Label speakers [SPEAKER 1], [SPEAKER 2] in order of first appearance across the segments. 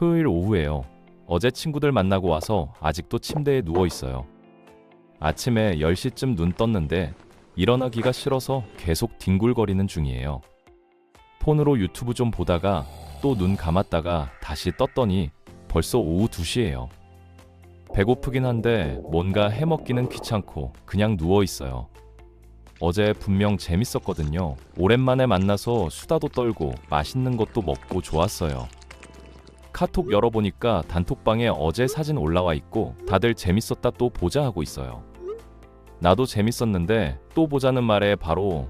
[SPEAKER 1] 토요일 오후에요. 어제 친구들 만나고 와서 아직도 침대에 누워 있어요. 아침에 10시쯤 눈 떴는데 일어나기가 싫어서 계속 뒹굴거리는 중이에요. 폰으로 유튜브 좀 보다가 또 눈 감았다가 다시 떴더니 벌써 오후 2시예요. 배고프긴 한데 뭔가 해먹기는 귀찮고 그냥 누워 있어요. 어제 분명 재밌었거든요. 오랜만에 만나서 수다도 떨고 맛있는 것도 먹고 좋았어요. 카톡 열어보니까 단톡방에 어제 사진 올라와 있고 다들 재밌었다 또 보자 하고 있어요. 나도 재밌었는데 또 보자는 말에 바로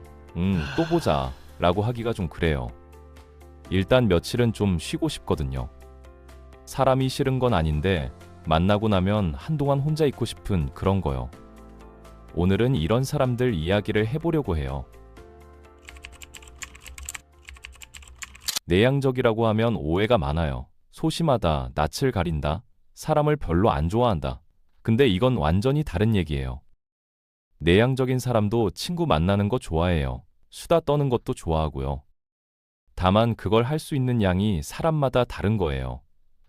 [SPEAKER 1] 또 보자 라고 하기가 좀 그래요. 일단 며칠은 좀 쉬고 싶거든요. 사람이 싫은 건 아닌데 만나고 나면 한동안 혼자 있고 싶은 그런 거요. 오늘은 이런 사람들 이야기를 해보려고 해요. 내향적이라고 하면 오해가 많아요. 소심하다, 낯을 가린다, 사람을 별로 안 좋아한다. 근데 이건 완전히 다른 얘기예요. 내향적인 사람도 친구 만나는 거 좋아해요. 수다 떠는 것도 좋아하고요. 다만 그걸 할 수 있는 양이 사람마다 다른 거예요.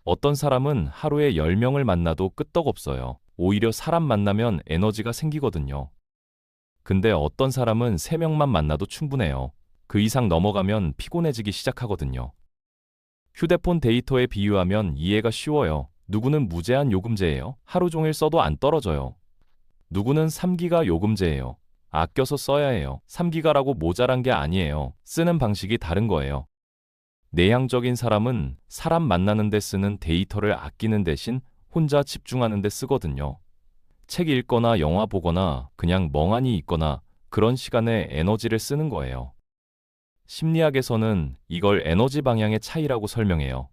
[SPEAKER 1] 어떤 사람은 하루에 10명을 만나도 끄떡없어요. 오히려 사람 만나면 에너지가 생기거든요. 근데 어떤 사람은 3명만 만나도 충분해요. 그 이상 넘어가면 피곤해지기 시작하거든요. 휴대폰 데이터에 비유하면 이해가 쉬워요. 누구는 무제한 요금제예요. 하루 종일 써도 안 떨어져요. 누구는 3기가 요금제예요. 아껴서 써야 해요. 3기가라고 모자란 게 아니에요. 쓰는 방식이 다른 거예요. 내향적인 사람은 사람 만나는 데 쓰는 데이터를 아끼는 대신 혼자 집중하는 데 쓰거든요. 책 읽거나 영화 보거나 그냥 멍하니 있거나 그런 시간에 에너지를 쓰는 거예요. 심리학에서는 이걸 에너지 방향의 차이라고 설명해요.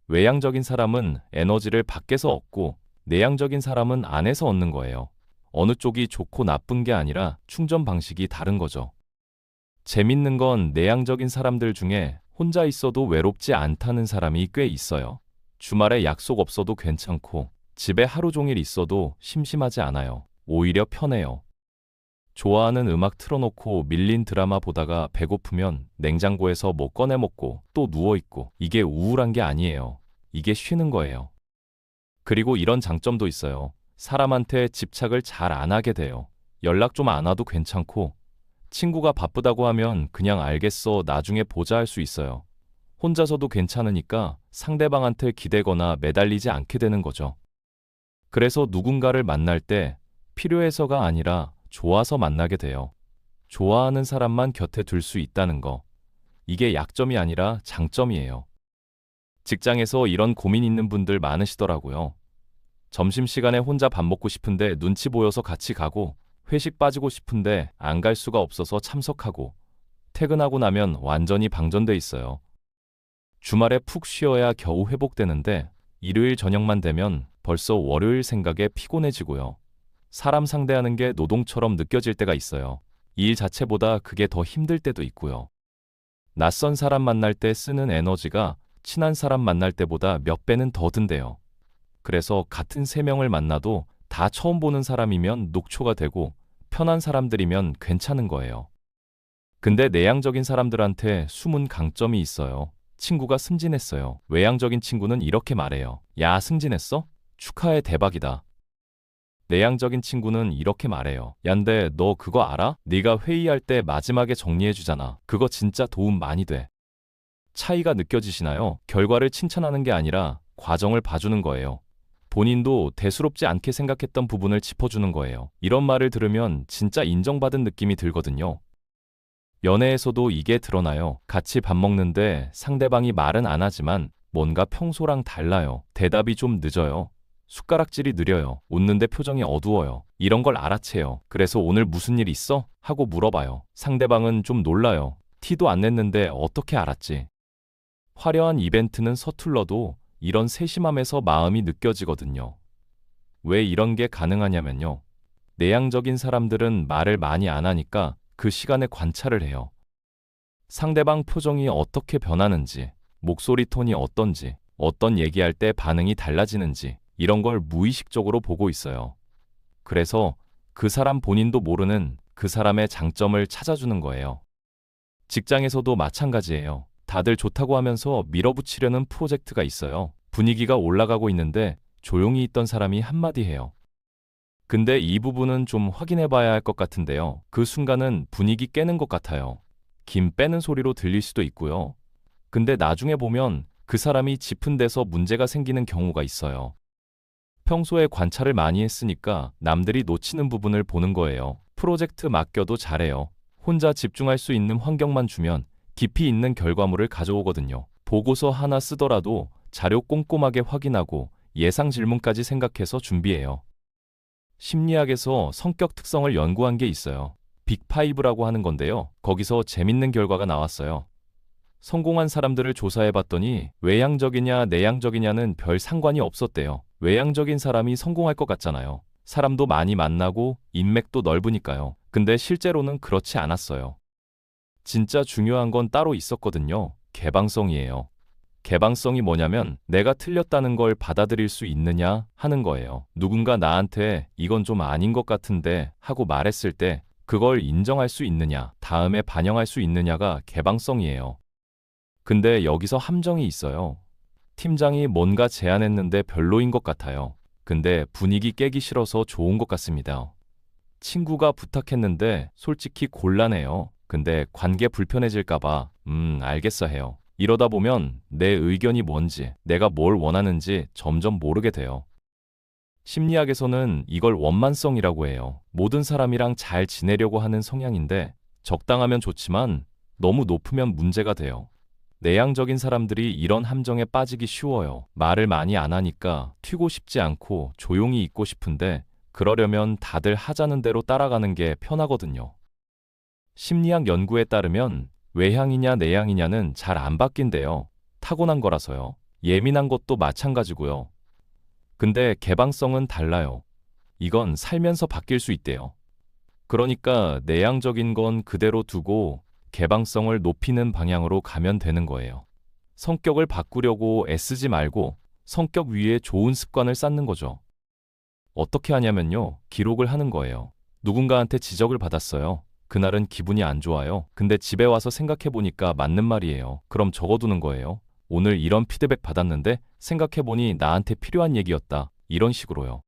[SPEAKER 1] 외향적인 사람은 에너지를 밖에서 얻고 내향적인 사람은 안에서 얻는 거예요. 어느 쪽이 좋고 나쁜 게 아니라 충전 방식이 다른 거죠. 재밌는 건 내향적인 사람들 중에 혼자 있어도 외롭지 않다는 사람이 꽤 있어요. 주말에 약속 없어도 괜찮고 집에 하루 종일 있어도 심심하지 않아요. 오히려 편해요. 좋아하는 음악 틀어놓고 밀린 드라마 보다가 배고프면 냉장고에서 뭐 꺼내 먹고 또 누워있고 이게 우울한 게 아니에요. 이게 쉬는 거예요. 그리고 이런 장점도 있어요. 사람한테 집착을 잘 안 하게 돼요. 연락 좀 안 와도 괜찮고 친구가 바쁘다고 하면 그냥 알겠어 나중에 보자 할 수 있어요. 혼자서도 괜찮으니까 상대방한테 기대거나 매달리지 않게 되는 거죠. 그래서 누군가를 만날 때 필요해서가 아니라 좋아서 만나게 돼요. 좋아하는 사람만 곁에 둘 수 있다는 거. 이게 약점이 아니라 장점이에요. 직장에서 이런 고민 있는 분들 많으시더라고요. 점심시간에 혼자 밥 먹고 싶은데 눈치 보여서 같이 가고 회식 빠지고 싶은데 안 갈 수가 없어서 참석하고 퇴근하고 나면 완전히 방전돼 있어요. 주말에 푹 쉬어야 겨우 회복되는데 일요일 저녁만 되면 벌써 월요일 생각에 피곤해지고요. 사람 상대하는 게 노동처럼 느껴질 때가 있어요. 일 자체보다 그게 더 힘들 때도 있고요. 낯선 사람 만날 때 쓰는 에너지가 친한 사람 만날 때보다 몇 배는 더 든대요. 그래서 같은 3명을 만나도 다 처음 보는 사람이면 녹초가 되고 편한 사람들이면 괜찮은 거예요. 근데 내향적인 사람들한테 숨은 강점이 있어요. 친구가 승진했어요. 외향적인 친구는 이렇게 말해요. 야, 승진했어? 축하해, 대박이다. 내향적인 친구는 이렇게 말해요. 얀데 너 그거 알아? 네가 회의할 때 마지막에 정리해주잖아. 그거 진짜 도움 많이 돼. 차이가 느껴지시나요? 결과를 칭찬하는 게 아니라 과정을 봐주는 거예요. 본인도 대수롭지 않게 생각했던 부분을 짚어주는 거예요. 이런 말을 들으면 진짜 인정받은 느낌이 들거든요. 연애에서도 이게 드러나요. 같이 밥 먹는데 상대방이 말은 안 하지만 뭔가 평소랑 달라요. 대답이 좀 늦어요. 숟가락질이 느려요. 웃는데 표정이 어두워요. 이런 걸 알아채요. 그래서 오늘 무슨 일 있어? 하고 물어봐요. 상대방은 좀 놀라요. 티도 안 냈는데 어떻게 알았지? 화려한 이벤트는 서툴러도 이런 세심함에서 마음이 느껴지거든요. 왜 이런 게 가능하냐면요. 내향적인 사람들은 말을 많이 안 하니까 그 시간에 관찰을 해요. 상대방 표정이 어떻게 변하는지, 목소리 톤이 어떤지, 어떤 얘기할 때 반응이 달라지는지 이런 걸 무의식적으로 보고 있어요. 그래서 그 사람 본인도 모르는 그 사람의 장점을 찾아주는 거예요. 직장에서도 마찬가지예요. 다들 좋다고 하면서 밀어붙이려는 프로젝트가 있어요. 분위기가 올라가고 있는데 조용히 있던 사람이 한마디 해요. 근데 이 부분은 좀 확인해 봐야 할 것 같은데요. 그 순간은 분위기 깨는 것 같아요. 김 빼는 소리로 들릴 수도 있고요. 근데 나중에 보면 그 사람이 짚은 데서 문제가 생기는 경우가 있어요. 평소에 관찰을 많이 했으니까 남들이 놓치는 부분을 보는 거예요. 프로젝트 맡겨도 잘해요. 혼자 집중할 수 있는 환경만 주면 깊이 있는 결과물을 가져오거든요. 보고서 하나 쓰더라도 자료 꼼꼼하게 확인하고 예상 질문까지 생각해서 준비해요. 심리학에서 성격 특성을 연구한 게 있어요. 빅5라고 하는 건데요. 거기서 재밌는 결과가 나왔어요. 성공한 사람들을 조사해봤더니 외향적이냐 내향적이냐는 별 상관이 없었대요. 외향적인 사람이 성공할 것 같잖아요. 사람도 많이 만나고 인맥도 넓으니까요. 근데 실제로는 그렇지 않았어요. 진짜 중요한 건 따로 있었거든요. 개방성이에요. 개방성이 뭐냐면 내가 틀렸다는 걸 받아들일 수 있느냐 하는 거예요. 누군가 나한테 이건 좀 아닌 것 같은데 하고 말했을 때 그걸 인정할 수 있느냐, 다음에 반영할 수 있느냐가 개방성이에요. 근데 여기서 함정이 있어요. 팀장이 뭔가 제안했는데 별로인 것 같아요. 근데 분위기 깨기 싫어서 좋은 것 같습니다. 친구가 부탁했는데 솔직히 곤란해요. 근데 관계 불편해질까봐 알겠어 해요. 이러다 보면 내 의견이 뭔지, 내가 뭘 원하는지 점점 모르게 돼요. 심리학에서는 이걸 원만성이라고 해요. 모든 사람이랑 잘 지내려고 하는 성향인데 적당하면 좋지만 너무 높으면 문제가 돼요. 내향적인 사람들이 이런 함정에 빠지기 쉬워요. 말을 많이 안 하니까 튀고 싶지 않고 조용히 있고 싶은데 그러려면 다들 하자는 대로 따라가는 게 편하거든요. 심리학 연구에 따르면 외향이냐 내향이냐는 잘 안 바뀐대요. 타고난 거라서요. 예민한 것도 마찬가지고요. 근데 개방성은 달라요. 이건 살면서 바뀔 수 있대요. 그러니까 내향적인 건 그대로 두고 개방성을 높이는 방향으로 가면 되는 거예요. 성격을 바꾸려고 애쓰지 말고 성격 위에 좋은 습관을 쌓는 거죠. 어떻게 하냐면요. 기록을 하는 거예요. 누군가한테 지적을 받았어요. 그날은 기분이 안 좋아요. 근데 집에 와서 생각해보니까 맞는 말이에요. 그럼 적어두는 거예요. 오늘 이런 피드백 받았는데 생각해보니 나한테 필요한 얘기였다. 이런 식으로요.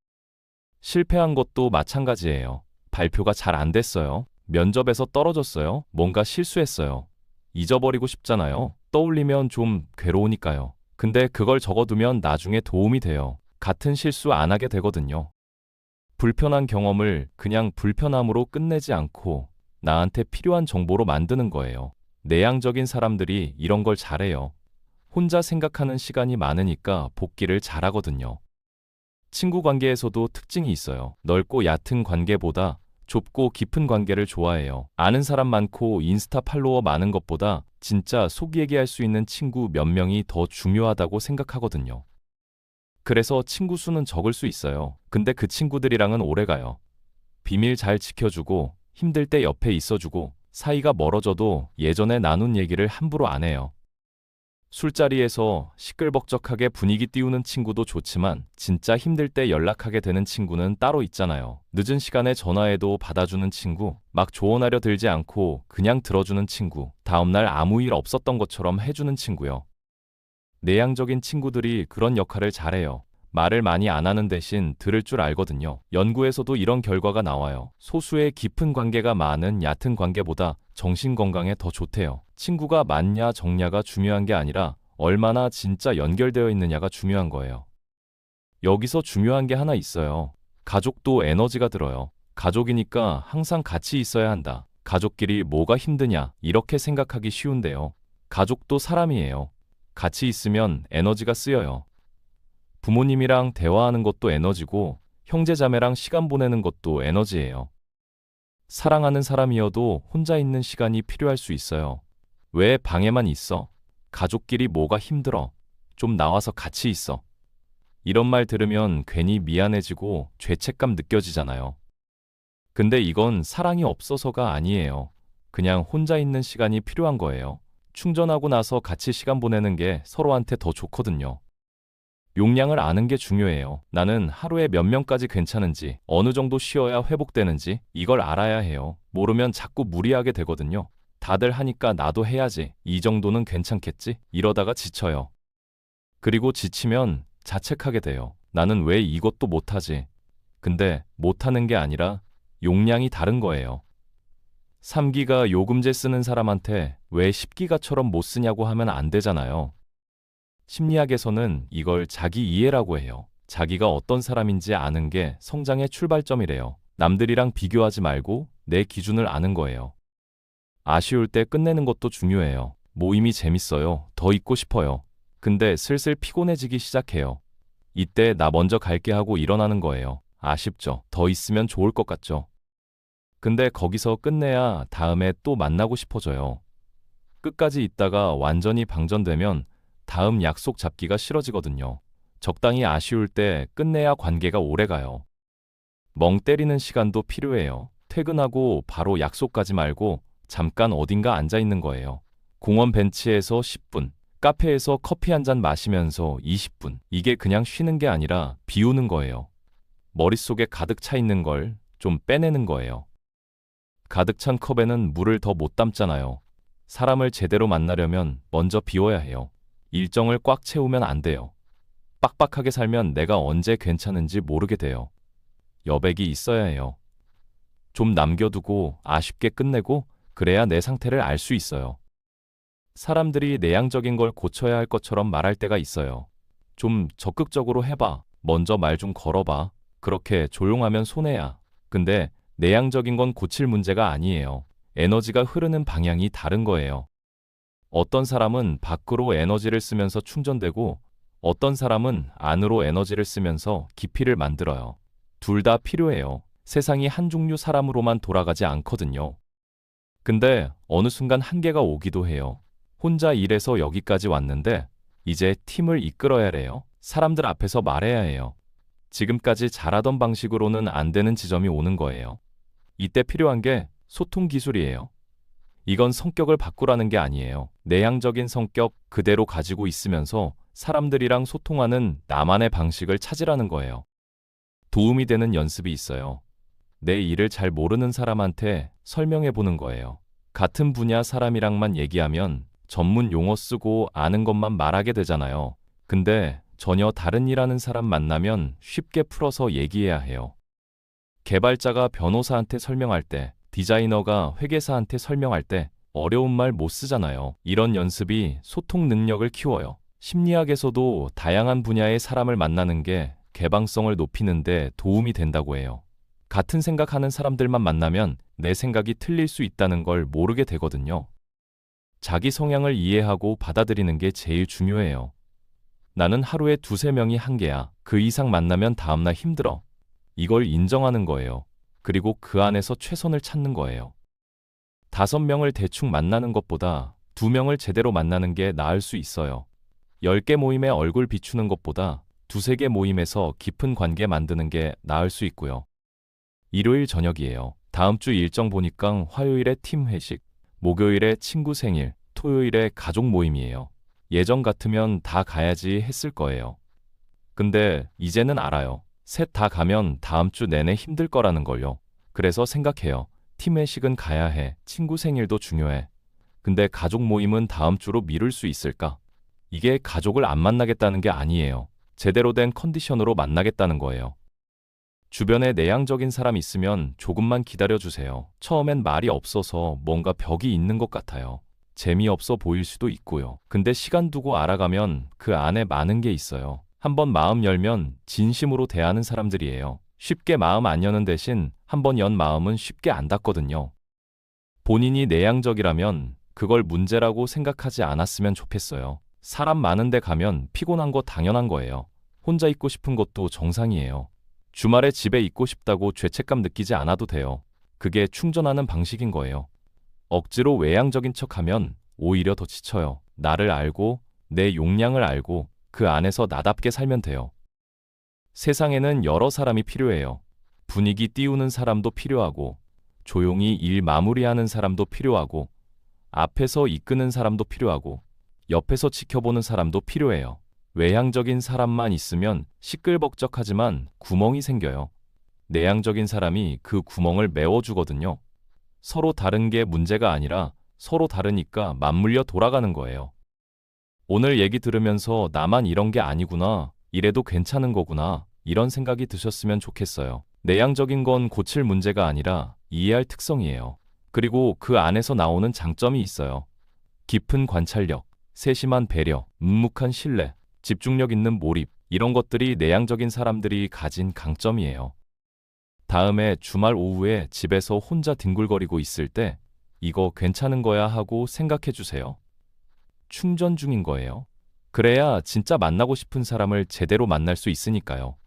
[SPEAKER 1] 실패한 것도 마찬가지예요. 발표가 잘 안 됐어요. 면접에서 떨어졌어요. 뭔가 실수했어요. 잊어버리고 싶잖아요. 떠올리면 좀 괴로우니까요. 근데 그걸 적어두면 나중에 도움이 돼요. 같은 실수 안 하게 되거든요. 불편한 경험을 그냥 불편함으로 끝내지 않고 나한테 필요한 정보로 만드는 거예요. 내향적인 사람들이 이런 걸 잘해요. 혼자 생각하는 시간이 많으니까 복기를 잘하거든요. 친구 관계에서도 특징이 있어요. 넓고 얕은 관계보다 좁고 깊은 관계를 좋아해요. 아는 사람 많고 인스타 팔로워 많은 것보다 진짜 속 얘기할 수 있는 친구 몇 명이 더 중요하다고 생각하거든요. 그래서 친구 수는 적을 수 있어요. 근데 그 친구들이랑은 오래가요. 비밀 잘 지켜주고 힘들 때 옆에 있어주고 사이가 멀어져도 예전에 나눈 얘기를 함부로 안 해요. 술자리에서 시끌벅적하게 분위기 띄우는 친구도 좋지만 진짜 힘들 때 연락하게 되는 친구는 따로 있잖아요. 늦은 시간에 전화해도 받아주는 친구, 막 조언하려 들지 않고 그냥 들어주는 친구, 다음날 아무 일 없었던 것처럼 해주는 친구요. 내향적인 친구들이 그런 역할을 잘해요. 말을 많이 안 하는 대신 들을 줄 알거든요. 연구에서도 이런 결과가 나와요. 소수의 깊은 관계가 많은 얕은 관계보다 정신건강에 더 좋대요. 친구가 많냐 적냐가 중요한 게 아니라 얼마나 진짜 연결되어 있느냐가 중요한 거예요. 여기서 중요한 게 하나 있어요. 가족도 에너지가 들어요. 가족이니까 항상 같이 있어야 한다. 가족끼리 뭐가 힘드냐 이렇게 생각하기 쉬운데요. 가족도 사람이에요. 같이 있으면 에너지가 쓰여요. 부모님이랑 대화하는 것도 에너지고 형제자매랑 시간 보내는 것도 에너지예요. 사랑하는 사람이어도 혼자 있는 시간이 필요할 수 있어요. 왜 방에만 있어? 가족끼리 뭐가 힘들어? 좀 나와서 같이 있어. 이런 말 들으면 괜히 미안해지고 죄책감 느껴지잖아요. 근데 이건 사랑이 없어서가 아니에요. 그냥 혼자 있는 시간이 필요한 거예요. 충전하고 나서 같이 시간 보내는 게 서로한테 더 좋거든요. 용량을 아는 게 중요해요. 나는 하루에 몇 명까지 괜찮은지, 어느 정도 쉬어야 회복되는지 이걸 알아야 해요. 모르면 자꾸 무리하게 되거든요. 다들 하니까 나도 해야지. 이 정도는 괜찮겠지? 이러다가 지쳐요. 그리고 지치면 자책하게 돼요. 나는 왜 이것도 못하지? 근데 못하는 게 아니라 용량이 다른 거예요. 3기가 요금제 쓰는 사람한테 왜 10기가처럼 못 쓰냐고 하면 안 되잖아요. 심리학에서는 이걸 자기 이해라고 해요. 자기가 어떤 사람인지 아는 게 성장의 출발점이래요. 남들이랑 비교하지 말고 내 기준을 아는 거예요. 아쉬울 때 끝내는 것도 중요해요. 모임이 재밌어요. 더 있고 싶어요. 근데 슬슬 피곤해지기 시작해요. 이때 나 먼저 갈게 하고 일어나는 거예요. 아쉽죠? 더 있으면 좋을 것 같죠? 근데 거기서 끝내야 다음에 또 만나고 싶어져요. 끝까지 있다가 완전히 방전되면 다음 약속 잡기가 싫어지거든요. 적당히 아쉬울 때 끝내야 관계가 오래가요. 멍 때리는 시간도 필요해요. 퇴근하고 바로 약속 가지 말고 잠깐 어딘가 앉아 있는 거예요. 공원 벤치에서 10분, 카페에서 커피 한 잔 마시면서 20분. 이게 그냥 쉬는 게 아니라 비우는 거예요. 머릿속에 가득 차 있는 걸 좀 빼내는 거예요. 가득 찬 컵에는 물을 더 못 담잖아요. 사람을 제대로 만나려면 먼저 비워야 해요. 일정을 꽉 채우면 안 돼요. 빡빡하게 살면 내가 언제 괜찮은지 모르게 돼요. 여백이 있어야 해요. 좀 남겨두고 아쉽게 끝내고 그래야 내 상태를 알 수 있어요. 사람들이 내향적인 걸 고쳐야 할 것처럼 말할 때가 있어요. 좀 적극적으로 해봐. 먼저 말 좀 걸어봐. 그렇게 조용하면 손해야. 근데 내향적인 건 고칠 문제가 아니에요. 에너지가 흐르는 방향이 다른 거예요. 어떤 사람은 밖으로 에너지를 쓰면서 충전되고 어떤 사람은 안으로 에너지를 쓰면서 깊이를 만들어요. 둘 다 필요해요. 세상이 한 종류 사람으로만 돌아가지 않거든요. 근데 어느 순간 한계가 오기도 해요. 혼자 일해서 여기까지 왔는데 이제 팀을 이끌어야 해요. 사람들 앞에서 말해야 해요. 지금까지 잘하던 방식으로는 안 되는 지점이 오는 거예요. 이때 필요한 게 소통 기술이에요. 이건 성격을 바꾸라는 게 아니에요. 내향적인 성격 그대로 가지고 있으면서 사람들이랑 소통하는 나만의 방식을 찾으라는 거예요. 도움이 되는 연습이 있어요. 내 일을 잘 모르는 사람한테 설명해 보는 거예요. 같은 분야 사람이랑만 얘기하면 전문 용어 쓰고 아는 것만 말하게 되잖아요. 근데 전혀 다른 일 하는 사람 만나면 쉽게 풀어서 얘기해야 해요. 개발자가 변호사한테 설명할 때, 디자이너가 회계사한테 설명할 때 어려운 말 못 쓰잖아요. 이런 연습이 소통 능력을 키워요. 심리학에서도 다양한 분야의 사람을 만나는 게 개방성을 높이는 데 도움이 된다고 해요. 같은 생각하는 사람들만 만나면 내 생각이 틀릴 수 있다는 걸 모르게 되거든요. 자기 성향을 이해하고 받아들이는 게 제일 중요해요. 나는 하루에 2~3명이 한계야. 그 이상 만나면 다음날 힘들어. 이걸 인정하는 거예요. 그리고 그 안에서 최선을 찾는 거예요. 5명을 대충 만나는 것보다 2명을 제대로 만나는 게 나을 수 있어요. 10개 모임에 얼굴 비추는 것보다 2~3개 모임에서 깊은 관계 만드는 게 나을 수 있고요. 일요일 저녁이에요. 다음 주 일정 보니까 화요일에 팀 회식, 목요일에 친구 생일, 토요일에 가족 모임이에요. 예전 같으면 다 가야지 했을 거예요. 근데 이제는 알아요. 셋 다 가면 다음 주 내내 힘들 거라는 걸요. 그래서 생각해요. 팀 회식은 가야 해. 친구 생일도 중요해. 근데 가족 모임은 다음 주로 미룰 수 있을까? 이게 가족을 안 만나겠다는 게 아니에요. 제대로 된 컨디션으로 만나겠다는 거예요. 주변에 내향적인 사람 있으면 조금만 기다려주세요. 처음엔 말이 없어서 뭔가 벽이 있는 것 같아요. 재미없어 보일 수도 있고요. 근데 시간 두고 알아가면 그 안에 많은 게 있어요. 한번 마음 열면 진심으로 대하는 사람들이에요. 쉽게 마음 안 여는 대신 한번 연 마음은 쉽게 안 닫거든요. 본인이 내향적이라면 그걸 문제라고 생각하지 않았으면 좋겠어요. 사람 많은 데 가면 피곤한 거 당연한 거예요. 혼자 있고 싶은 것도 정상이에요. 주말에 집에 있고 싶다고 죄책감 느끼지 않아도 돼요. 그게 충전하는 방식인 거예요. 억지로 외향적인 척하면 오히려 더 지쳐요. 나를 알고 내 용량을 알고 그 안에서 나답게 살면 돼요. 세상에는 여러 사람이 필요해요. 분위기 띄우는 사람도 필요하고 조용히 일 마무리하는 사람도 필요하고 앞에서 이끄는 사람도 필요하고 옆에서 지켜보는 사람도 필요해요. 외향적인 사람만 있으면 시끌벅적하지만 구멍이 생겨요. 내향적인 사람이 그 구멍을 메워주거든요. 서로 다른 게 문제가 아니라 서로 다르니까 맞물려 돌아가는 거예요. 오늘 얘기 들으면서 나만 이런 게 아니구나, 이래도 괜찮은 거구나, 이런 생각이 드셨으면 좋겠어요. 내향적인 건 고칠 문제가 아니라 이해할 특성이에요. 그리고 그 안에서 나오는 장점이 있어요. 깊은 관찰력, 세심한 배려, 묵묵한 신뢰, 집중력 있는 몰입, 이런 것들이 내향적인 사람들이 가진 강점이에요. 다음에 주말 오후에 집에서 혼자 뒹굴거리고 있을 때 이거 괜찮은 거야 하고 생각해 주세요. 충전 중인 거예요. 그래야 진짜 만나고 싶은 사람을 제대로 만날 수 있으니까요.